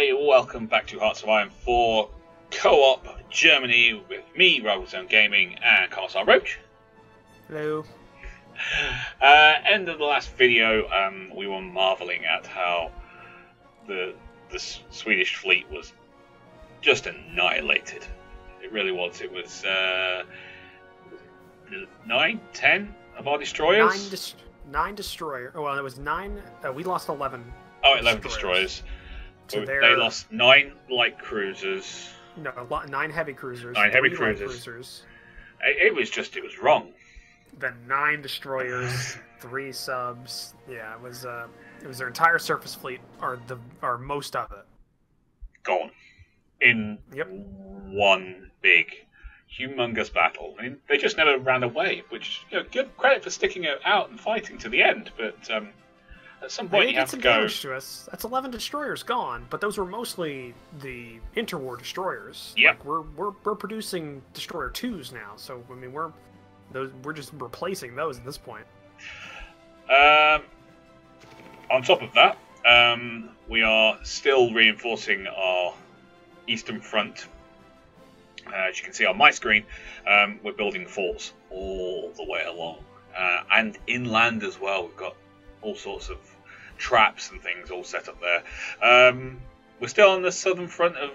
Hi, welcome back to Hearts of Iron 4 Co-op Germany with me, Robozone Gaming, and Carl Roach. Hello. End of the last video, we were marvelling at how the Swedish fleet was just annihilated. It really was. It was 9, 10 of our destroyers. Nine destroyers. Well, it was 9. We lost 11. Oh, 11 destroyers. They lost 9 light cruisers. No, 9 heavy cruisers. 9 heavy cruisers. It was wrong. Then 9 destroyers, 3 subs. Yeah, it was their entire surface fleet, or most of it, gone in one big, humongous battle. I mean, they just never ran away, which, good credit for sticking it out and fighting to the end. But at some point, you have to go. Damage to us. That's 11 destroyers gone, but those were mostly the interwar destroyers. Yeah, like, we're producing destroyer 2s now, so I mean we're just replacing those at this point. On top of that, we are still reinforcing our eastern front. As you can see on my screen, we're building forts all the way along, and inland as well. We've got all sorts of traps and things all set up there. We're still on the southern front of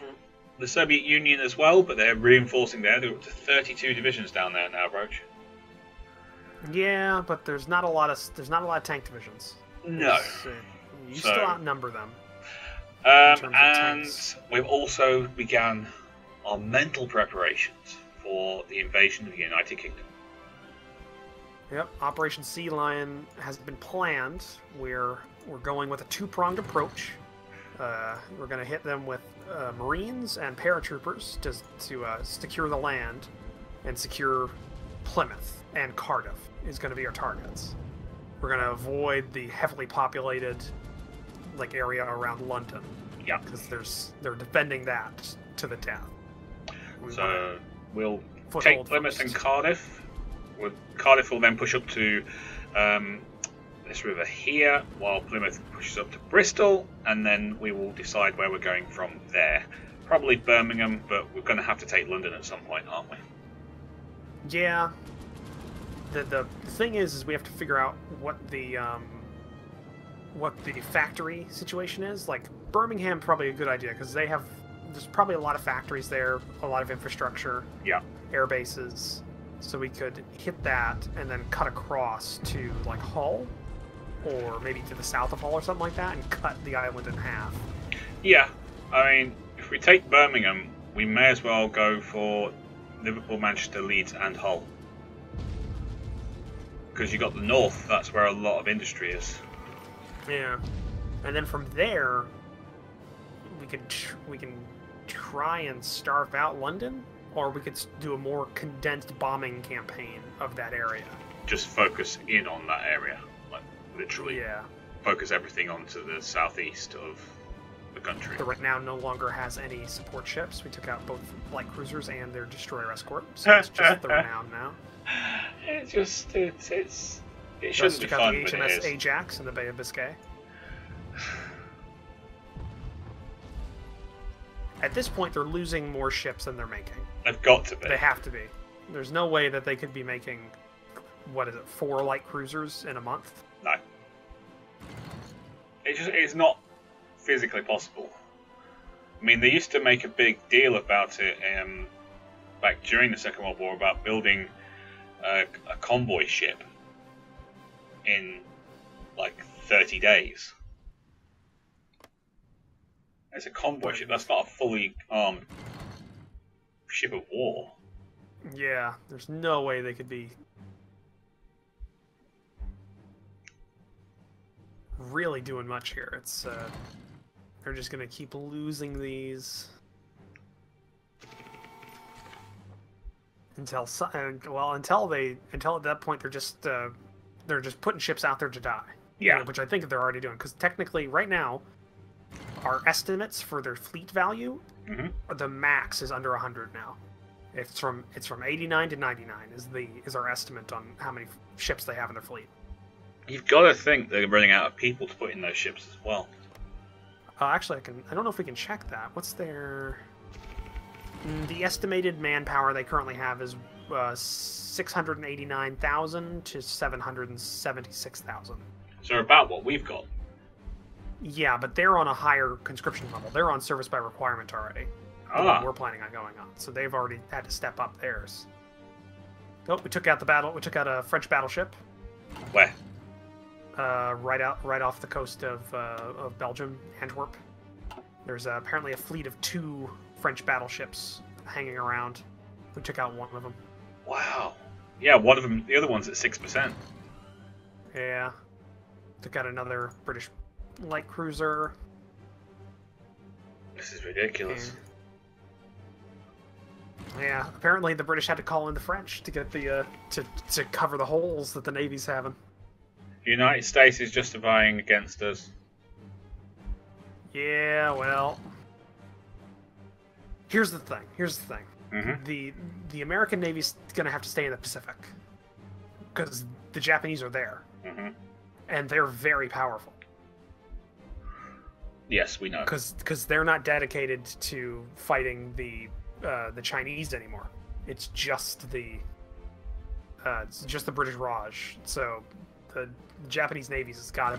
the Soviet Union as well, but they're reinforcing there. They're up to 32 divisions down there now, Roach. Yeah, but there's not a lot of tank divisions. No, you still outnumber them. And we've also begun our mental preparations for the invasion of the United Kingdom. Yep, Operation Sea Lion has been planned. We're going with a 2-pronged approach. We're going to hit them with Marines and paratroopers to secure the land and secure Plymouth and Cardiff is going to be our targets. We're going to avoid the heavily populated area around London. Yeah, because they're defending that to the death. So we'll take Plymouth and Cardiff. Cardiff will then push up to this river here, while Plymouth pushes up to Bristol, and then we will decide where we're going from there. Probably Birmingham, but we're going to have to take London at some point, aren't we? Yeah. The thing is we have to figure out what the factory situation is. Like, Birmingham, probably a good idea, because there's probably a lot of factories there, a lot of infrastructure, air bases. So we could hit that and then cut across to Hull, or maybe to the south of Hull or something like that, and cut the island in half. Yeah, I mean, if we take Birmingham, we may as well go for Liverpool, Manchester, Leeds, and Hull. Because you got the north, that's where a lot of industry is. Yeah, and then from there, we can try and starve out London, or we could do a more condensed bombing campaign of that area. Just focus in on that area, literally. Yeah. Focus everything onto the southeast of the country. The right now no longer has any support ships. We took out both light cruisers and their destroyer escort, so it's just the renown now. It shouldn't be took out fun, the but it HMS is. Ajax in the Bay of Biscay. At this point, they're losing more ships than they're making. They've got to be. They have to be. There's no way that they could be making, 4 light cruisers in a month? No. It's not physically possible. I mean, they used to make a big deal about it back during the Second World War, about building a convoy ship in 30 days. It's a convoy ship. That's not a fully armed ship of war. Yeah, there's no way they could be really doing much here. It's they're just gonna keep losing these until at that point they're just putting ships out there to die. Yeah, which I think they're already doing, because technically right now our estimates for their fleet value, the max is under 100 now. It's from 89 to 99 is our estimate on how many ships they have in their fleet. You've got to think they're running out of people to put in those ships as well. Actually, I don't know if we can check that. What's their... The estimated manpower they currently have is 689,000 to 776,000. So about what we've got. Yeah, but they're on a higher conscription level. They're on service by requirement already. We're planning on going on, so they've already had to step up theirs. Oh, we took out a French battleship. Where? Right off the coast of Belgium, Antwerp. There's apparently a fleet of 2 French battleships hanging around. We took out one of them. Wow. Yeah, one of them. The other one's at 6%. Yeah. Took out another British light cruiser. This is ridiculous. Yeah, apparently the British had to call in the French to get the to cover the holes that the Navy's having. The United States is justifying against us. Yeah, well, here's the thing. Mm-hmm. The American Navy's gonna have to stay in the Pacific because the Japanese are there, Mm-hmm. and they're very powerful. Yes, we know. Because they're not dedicated to fighting the Chinese anymore. It's just the British Raj. So the Japanese Navy has got to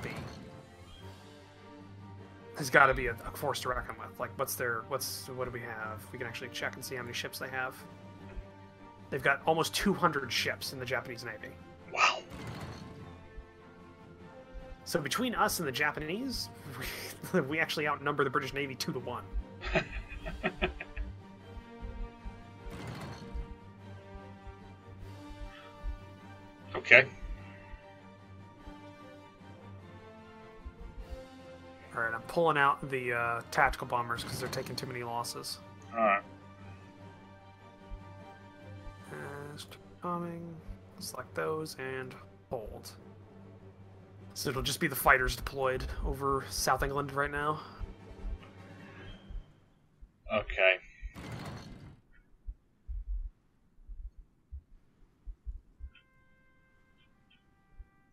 be a force to reckon with. Like, what do we have? We can actually check and see how many ships they have. They've got almost 200 ships in the Japanese Navy. Wow. So between us and the Japanese, we actually outnumber the British Navy 2-1. Okay. Alright, I'm pulling out the tactical bombers because they're taking too many losses. Alright. Bombing. Select those and hold. So it'll just be the fighters deployed over South England right now. Okay.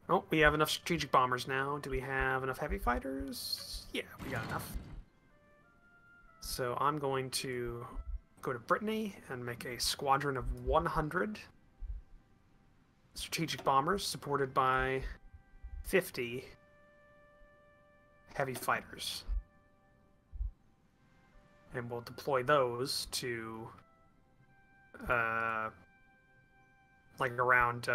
Oh, we have enough strategic bombers now. Do we have enough heavy fighters? Yeah, we got enough. So I'm going to go to Brittany and make a squadron of 100 strategic bombers supported by 50 heavy fighters. And we'll deploy those to like around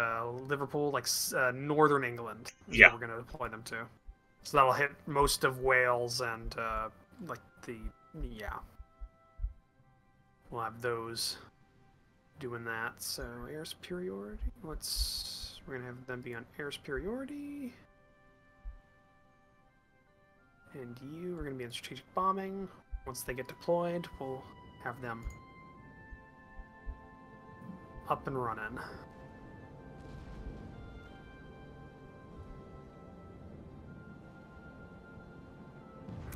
Liverpool, like northern England. Yeah. We're going to deploy them to. So that'll hit most of Wales and like yeah. We'll have those doing that. So air superiority. We're gonna have them be on air superiority. And you are gonna be on strategic bombing. Once they get deployed, we'll have them up and running.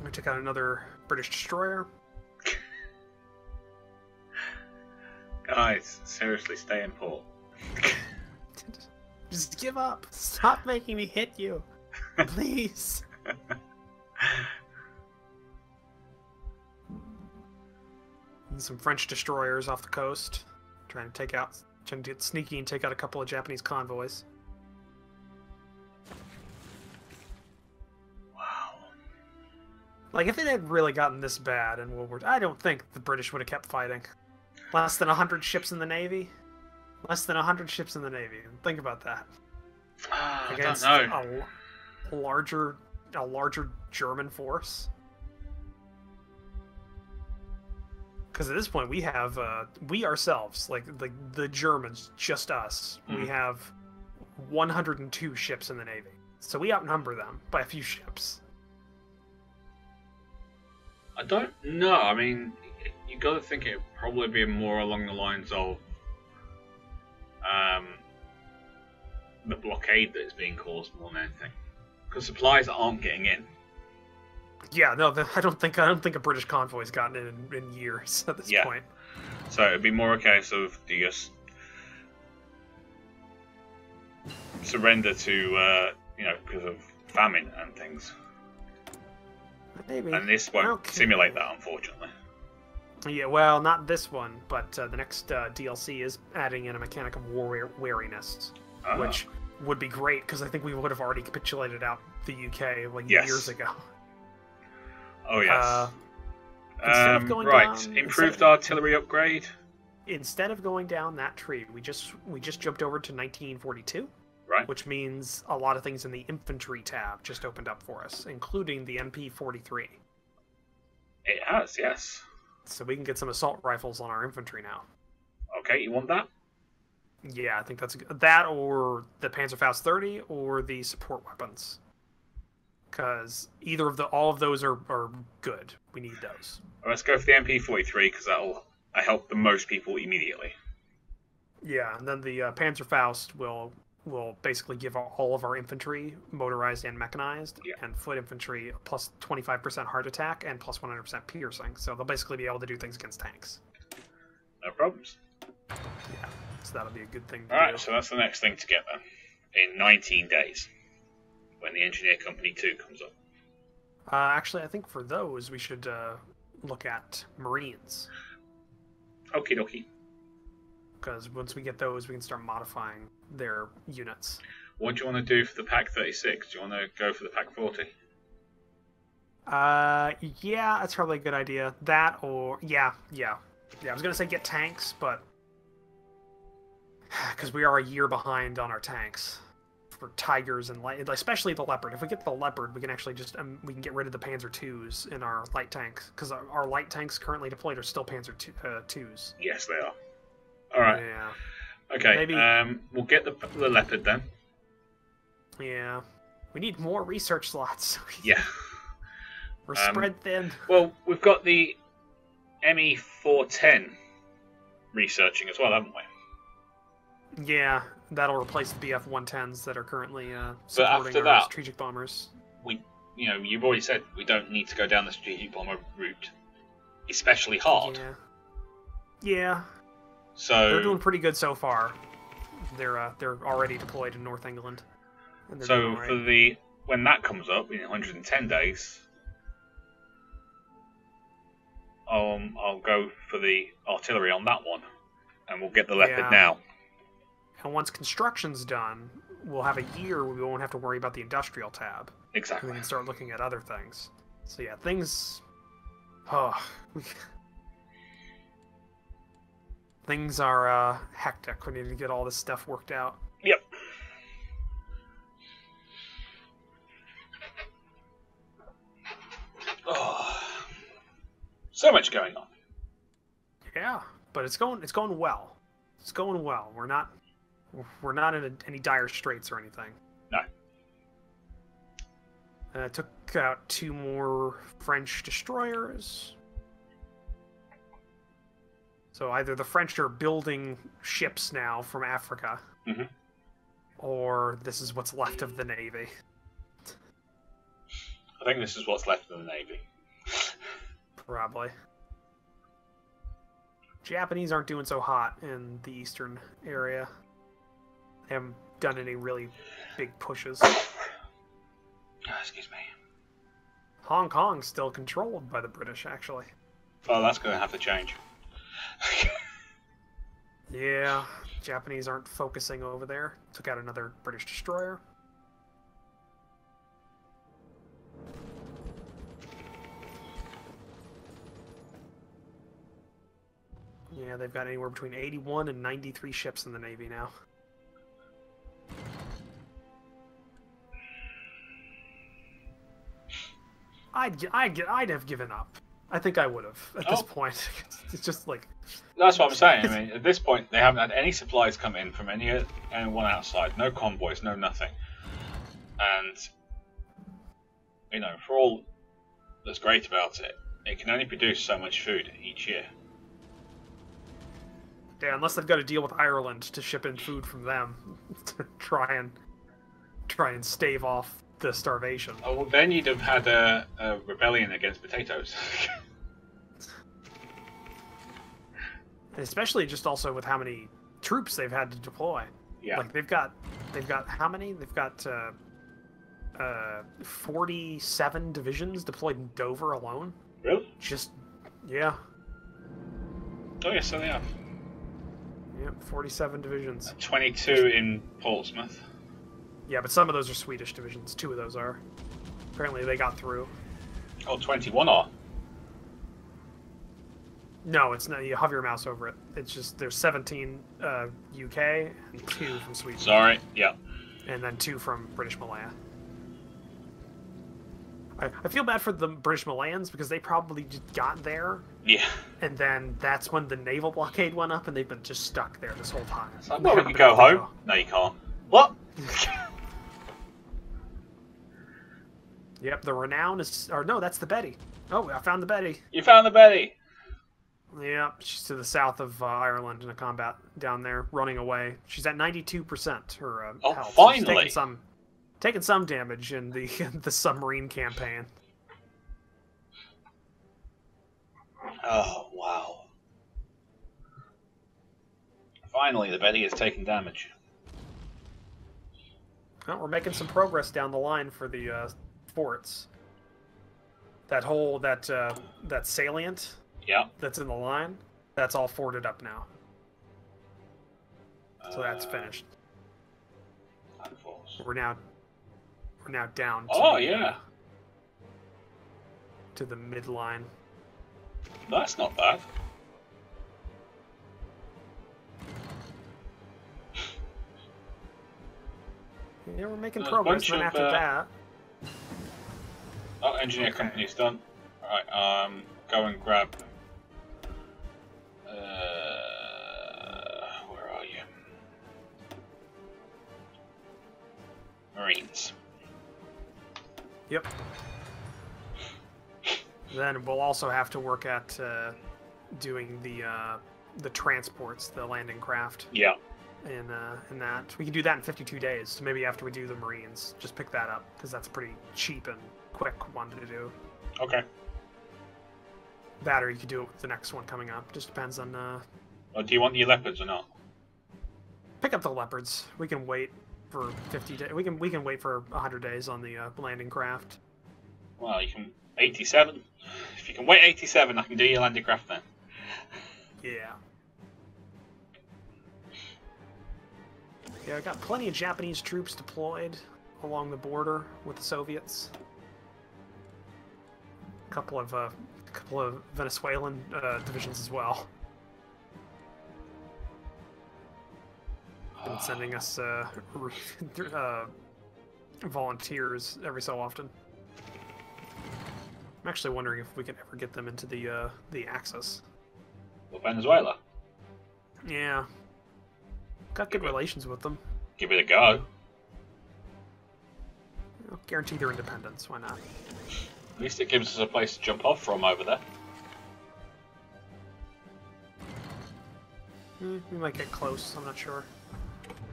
We took out another British destroyer. Guys, seriously, stay in port. Just give up. Stop making me hit you. Please. And some French destroyers off the coast. Trying to get sneaky and take out a couple of Japanese convoys. Wow. Like, if it had really gotten this bad in World War II, I don't think the British would have kept fighting. Less than 100 ships in the Navy? Less than 100 ships in the Navy. Think about that. I Against don't know. a larger German force. Because at this point we have we ourselves, like the Germans, just us. We have 102 ships in the Navy, so we outnumber them by a few ships. I don't know. I mean, you got to think it would probably be more along the lines of the blockade that is being caused more than anything, because supplies aren't getting in. Yeah, no, I don't think a British convoy's gotten in years at this point. So it'd be more a case of do you just surrender to because of famine and things. Maybe. And this won't Okay. simulate that, unfortunately. Yeah, well, not this one, but the next DLC is adding in a mechanic of war wariness, which would be great because I think we would have already capitulated out the UK like years ago. Oh yes. Instead of going down, improved artillery upgrade. Instead of going down that tree, we just jumped over to 1942. Right. Which means a lot of things in the infantry tab just opened up for us, including the MP-43. It has, yes. So we can get some assault rifles on our infantry now. Okay, you want that? Yeah, I think that's that, or the Panzerfaust 30, or the support weapons. Because either of all of those are good. We need those. Let's go for the MP-43 because that'll help the most people immediately. Yeah, and then the Panzerfaust will basically give all of our infantry motorized and mechanized, and foot infantry plus 25% heart attack and plus 100% piercing. So they'll basically be able to do things against tanks. No problems. Yeah, so that'll be a good thing to do. Alright, so that's the next thing to get then. In 19 days. When the Engineer Company 2 comes up. Actually, I think for those we should look at Marines. Okie dokie. Because once we get those, we can start modifying their units. What do you want to do for the Pack 36? Do you want to go for the Pack 40? Yeah, that's probably a good idea. That or yeah. I was gonna say get tanks, but because we are a year behind on our tanks for Tigers and light, especially the Leopard. If we get the Leopard, we can actually just we can get rid of the Panzer IIs in our light tanks because our light tanks currently deployed are still Panzer IIs. Yes, they are. All right. Yeah. Okay. Maybe. We'll get the Leopard then. Yeah. We need more research slots. Yeah. We're spread thin. Well, we've got the ME-410 researching as well, haven't we? Yeah, that'll replace the BF-110s that are currently supporting our strategic bombers. You've already said we don't need to go down the strategic bomber route, especially hard. Yeah. So they're doing pretty good so far. They're already deployed in North England. So when that comes up in 110 days, I'll go for the artillery on that one, and we'll get the Leopard now. And once construction's done, we'll have a year where we won't have to worry about the industrial tab. Exactly. We can start looking at other things. So yeah, things... Oh... Things are hectic. We need to get all this stuff worked out. Yep. Oh, so much going on. Yeah, but it's going well. It's going well. We're not in any dire straits or anything. No. Took out 2 more French destroyers. So either the French are building ships now from Africa, or this is what's left of the Navy. I think this is what's left of the Navy. Probably. Japanese aren't doing so hot in the eastern area. They haven't done any really big pushes. Excuse me. Hong Kong's still controlled by the British, actually. Well, that's going to have to change. Yeah, Japanese aren't focusing over there. Took out another British destroyer. Yeah, they've got anywhere between 81 and 93 ships in the Navy now. I'd have given up. I think I would have at this point. It's just like... That's what I'm saying. I mean, at this point, they haven't had any supplies come in from anyone outside. No convoys, no nothing. And, for all that's great about it, it can only produce so much food each year. Yeah, unless they've got to deal with Ireland to ship in food from them to try and stave off the starvation. Oh, well, then you'd have had a rebellion against potatoes. Especially just also with how many troops they've had to deploy. Yeah. Like they've got how many? They've got 47 divisions deployed in Dover alone. Really? Just, yeah. Oh, yes, so they have. Yep, 47 divisions. 22 in Portsmouth. Yeah, but some of those are Swedish divisions. 2 of those are. Apparently they got through. Oh, 21 are. No, it's not. You hover your mouse over it. It's just there's 17 UK and 2 from Sweden. Sorry, yeah. And then 2 from British Malaya. I feel bad for the British Malayans because they probably just got there. Yeah. And then that's when the naval blockade went up, and they've been just stuck there this whole time. It's like, well, we can go home. No, you can't. What? Yep, the Renown is... Or no, that's the Betty. Oh, I found the Betty. You found the Betty. Yep, she's to the south of Ireland in a combat down there, running away. She's at 92% her Oh, health. finally! She's taking some damage in the the submarine campaign. Oh, wow. Finally, the Betty has taken damage. Well, we're making some progress down the line for the forts. That whole that salient. Yeah. That's in the line. That's all forted up now. So that's finished. We're now down. To the midline. That's not bad. Yeah, we're making progress. Then after that. Oh, engineer company's done. Alright, go and grab. Where are you? Marines. Yep. Then we'll also have to work at doing the transports, the landing craft. Yeah. And that we can do that in 52 days. So maybe after we do the Marines, just pick that up because that's a pretty cheap and quick one to do. Okay. That, or you could do it with the next one coming up. Just depends on. Well, do you want the leopards or not? Pick up the leopards. We can wait for 50 days. We can wait for 100 days on the landing craft. Well, you can 87. If you can wait 87, I can do your landing craft then. Yeah. Yeah, I got plenty of Japanese troops deployed along the border with the Soviets. A couple of Venezuelan divisions as well. Been sending us volunteers every so often. I'm actually wondering if we can ever get them into the Axis. Well, Venezuela. Yeah. Got good relations with them. Give it a go. I'll guarantee their independence. Why not? At least it gives us a place to jump off from over there. We might get close. I'm not sure.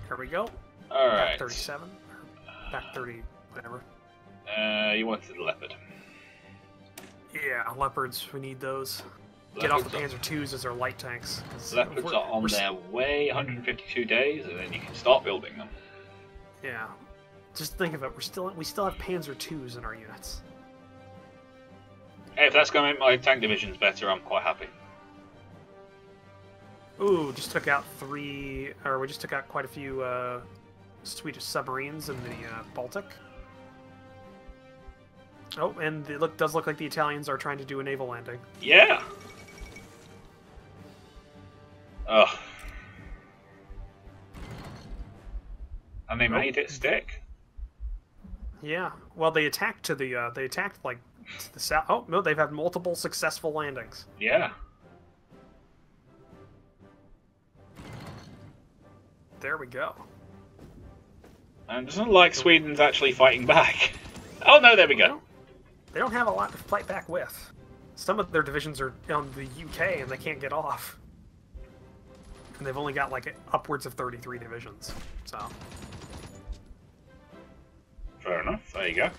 Here we go. Alright. Back 37. Or back 30, whatever. You wanted the leopard. Yeah, leopards. We need those. Get off the Panzer IIs as our light tanks. Leopards are on their way, 152 days, and then you can start building them. Yeah. Just think of it. We still have Panzer IIs in our units. Hey, if that's going to make my tank divisions better, I'm quite happy. Ooh, just took out we just took out quite a few Swedish submarines in the Baltic. Oh, and it does look like the Italians are trying to do a naval landing. Yeah. Ugh. And they made it stick. Yeah. Well, they attacked to the like to the south. Oh no, they've had multiple successful landings. Yeah. There we go. And it doesn't look like Sweden's actually fighting back. Oh no, there we go. They don't have a lot to fight back with. Some of their divisions are on the UK and they can't get off. And they've only got like upwards of 33 divisions. So. Fair enough. There you go.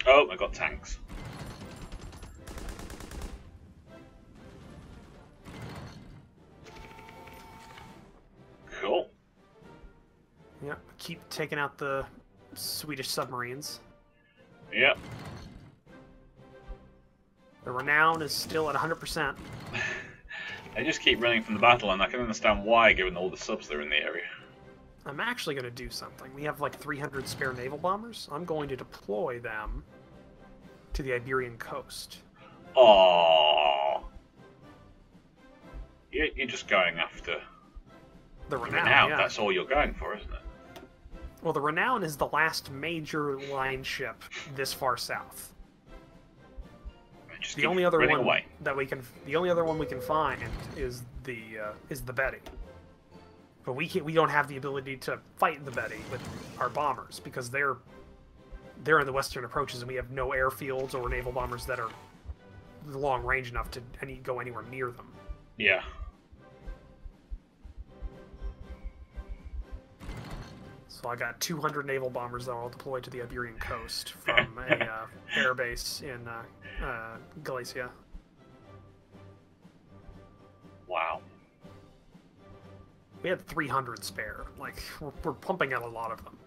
Oh, I got tanks. Cool. Yep. Keep taking out the Swedish submarines. Yep. The renown is still at 100%. They just keep running from the battle, and I can understand why, given all the subs that are in the area. I'm actually going to do something. We have like 300 spare naval bombers. I'm going to deploy them to the Iberian coast. Oh, you're just going after the renown. Yeah. That's all you're going for, isn't it? Well, the Renown is the last major line ship this far south. Just the only other one away. the only other one we can find is the Betty. But we don't have the ability to fight the Betty with our bombers because they're in the western approaches, and we have no airfields or naval bombers that are long range enough to go anywhere near them. Yeah. So I got 200 naval bombers that I'll deploy to the Iberian coast from a air base in Galicia. Wow. We had 300 spare. Like, we're pumping out a lot of them.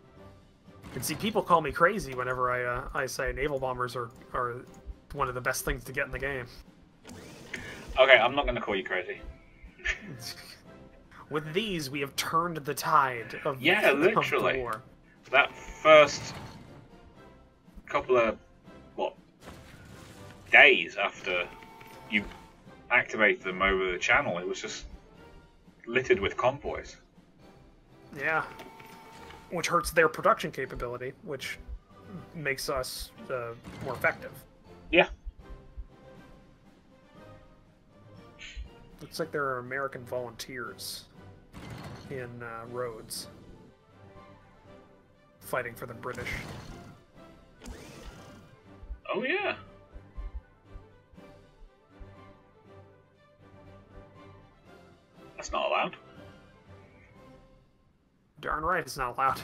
And see, people call me crazy whenever I say naval bombers are one of the best things to get in the game. Okay, I'm not going to call you crazy. With these, we have turned the tide of, literally. Of the war. That first couple of, days after you activated them over the channel, it was just littered with convoys. Yeah. Which hurts their production capability, which makes us more effective. Yeah. Looks like there are American volunteers in Rhodes fighting for the British. Oh, yeah. That's not allowed. Darn right it's not allowed.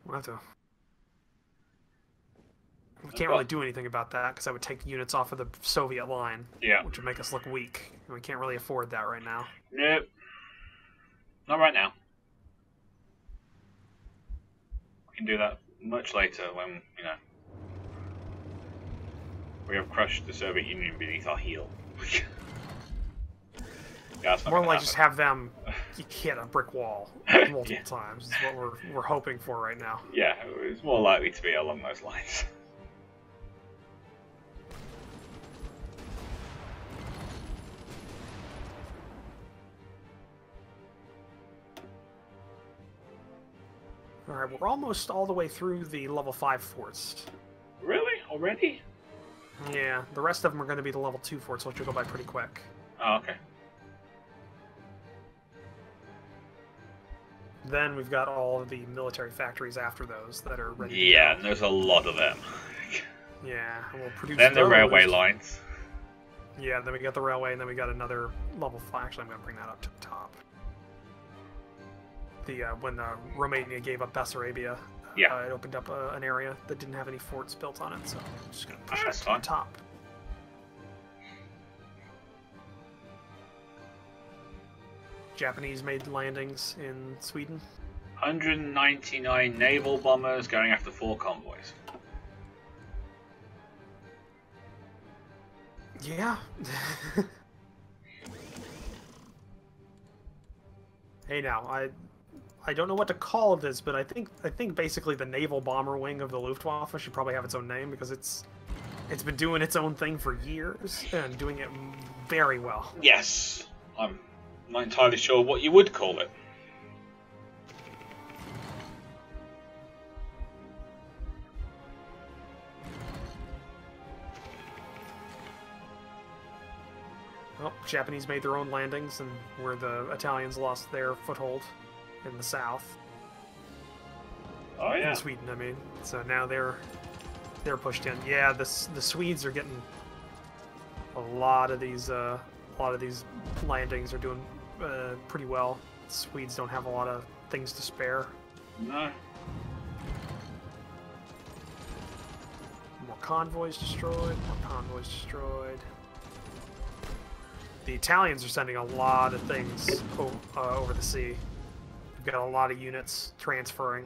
We'll have to... We can't really do anything about that, because that would take units off of the Soviet line. Yeah. Which would make us look weak. And we can't really afford that right now. Nope. Not right now. We can do that much later when, we have crushed the Soviet Union beneath our heel. Yeah, more like just have them hit a brick wall multiple times. Is what we're hoping for right now. Yeah, it's more likely to be along those lines. Alright, we're almost all the way through the level 5 forts. Really? Already? Yeah, the rest of them are going to be the level 2 forts, which will go by pretty quick. Oh, okay. Then we've got all of the military factories after those that are ready. Yeah, and there's a lot of them. Yeah, and we'll produce then the those. railway lines. Yeah, then we got the railway, and then we got another level 5. Actually, I'm going to bring that up to the top. When Romania gave up Bessarabia, it opened up an area that didn't have any forts built on it, so I'm just going to push it to the top. Japanese-made landings in Sweden. 199 naval bombers going after 4 convoys. Yeah. Hey, now I don't know what to call this, but I think basically the naval bomber wing of the Luftwaffe should probably have its own name, because it's been doing its own thing for years and doing it very well. Yes, I'm not entirely sure what you would call it. Well, Japanese made their own landings, and where the Italians lost their foothold in the south. Oh yeah. In Sweden, I mean. So now they're pushed in. Yeah, the Swedes are getting a lot of these landings are doing pretty well. The Swedes don't have a lot of things to spare. No. More convoys destroyed. More convoys destroyed. The Italians are sending a lot of things over the sea. We've got a lot of units transferring.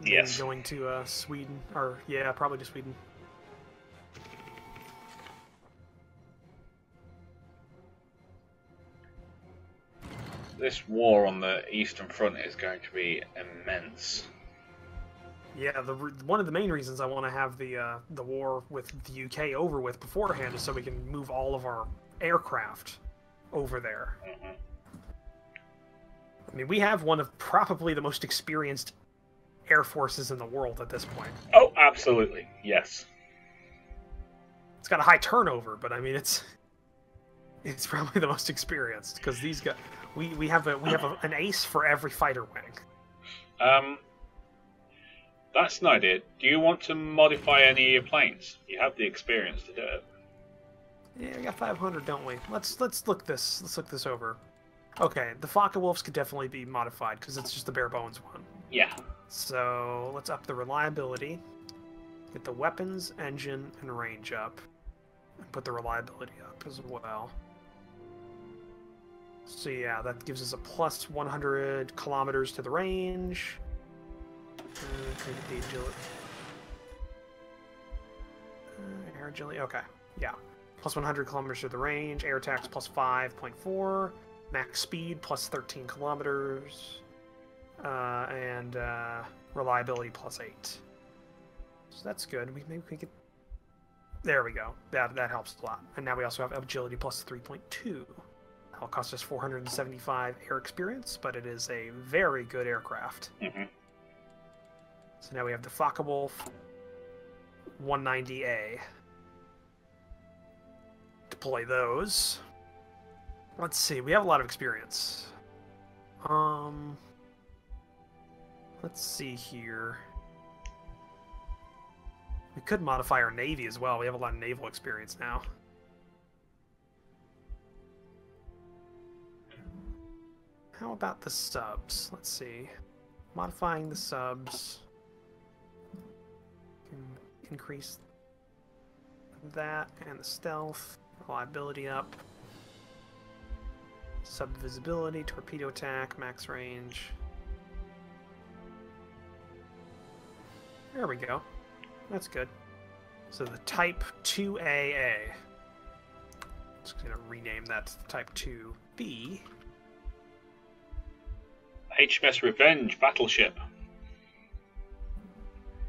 Yes. Going to Sweden, or yeah, probably to Sweden. This war on the Eastern Front is going to be immense. Yeah, one of the main reasons I want to have the war with the UK over with beforehand is so we can move all of our aircraft over there. Mm-hmm. I mean, we have one of probably the most experienced air forces in the world at this point. Oh, absolutely, yes. It's got a high turnover, but I mean, it's probably the most experienced because these guys. We have an ace for every fighter wing. That's an idea. Do you want to modify any of your planes? You have the experience to do it. Yeah, we got 500, don't we? Let's look this. Let's look this over. Okay, the Focke-Wulfs could definitely be modified because it's just the bare bones one. Yeah. So let's up the reliability, get the weapons, engine, and range up, and put the reliability up as well. So yeah, that gives us a plus 100 kilometers to the range. Can I get the agility? Air agility, okay, yeah. Plus 100 kilometers to the range, air attacks plus 5.4, max speed plus 13 kilometers, and reliability plus 8. So that's good. Maybe we could. There we go. That helps a lot. And now we also have agility plus 3.2. That'll cost us 475 air experience, but it is a very good aircraft. Mm-hmm. So now we have the Focke-Wulf 190A. Deploy those. Let's see, we have a lot of experience. Let's see here. We could modify our navy as well. We have a lot of naval experience now. How about the subs? Let's see. Modifying the subs. Increase that and the stealth. Reliability up. Sub visibility, torpedo attack, max range. There we go. That's good. So the Type 2AA. Just gonna rename that to Type 2B. HMS Revenge battleship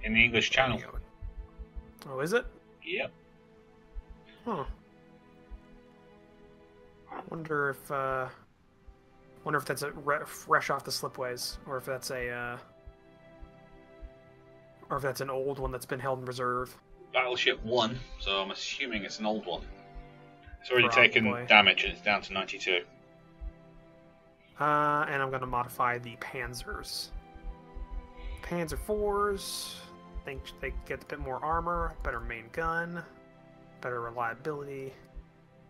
in the English Channel. Oh, is it? Yep. Huh. Wonder if that's a fresh off the slipways, or if that's an old one that's been held in reserve. Battleship 1, so I'm assuming it's an old one. It's already Probably. taken damage and it's down to 92. And I'm going to modify the Panzers. Panzer IVs, I think they get a bit more armor, better main gun, better reliability,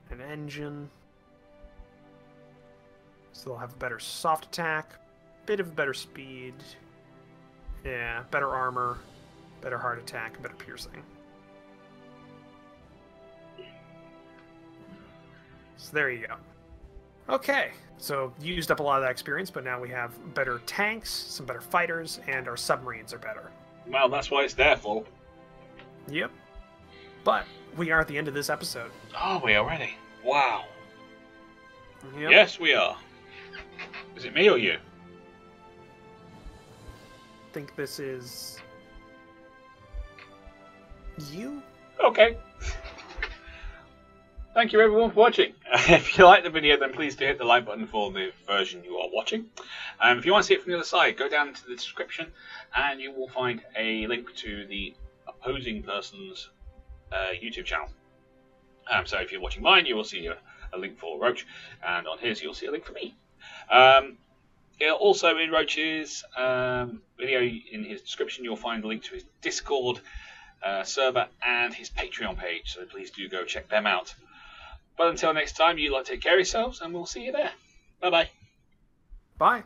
an engine. So they'll have a better soft attack, bit of better speed, yeah, better armor, better hard attack, and better piercing. So there you go. Okay, so used up a lot of that experience, but now we have better tanks, some better fighters, and our submarines are better. Well, that's what it's there for. Yep. But we are at the end of this episode. Are we already? Wow. Yep. Yes, we are. Is it me or you? I think this is you. Okay. Thank you everyone for watching. If you like the video, then please do hit the like button for the version you are watching. If you want to see it from the other side, go down to the description and you will find a link to the opposing person's YouTube channel. So if you're watching mine, you will see a link for Roach, and on his you'll see a link for me. Also in Roach's video, in his description, you'll find a link to his Discord server and his Patreon page, so please do go check them out. But until next time, you lot take care of yourselves, and we'll see you there. Bye-bye. Bye.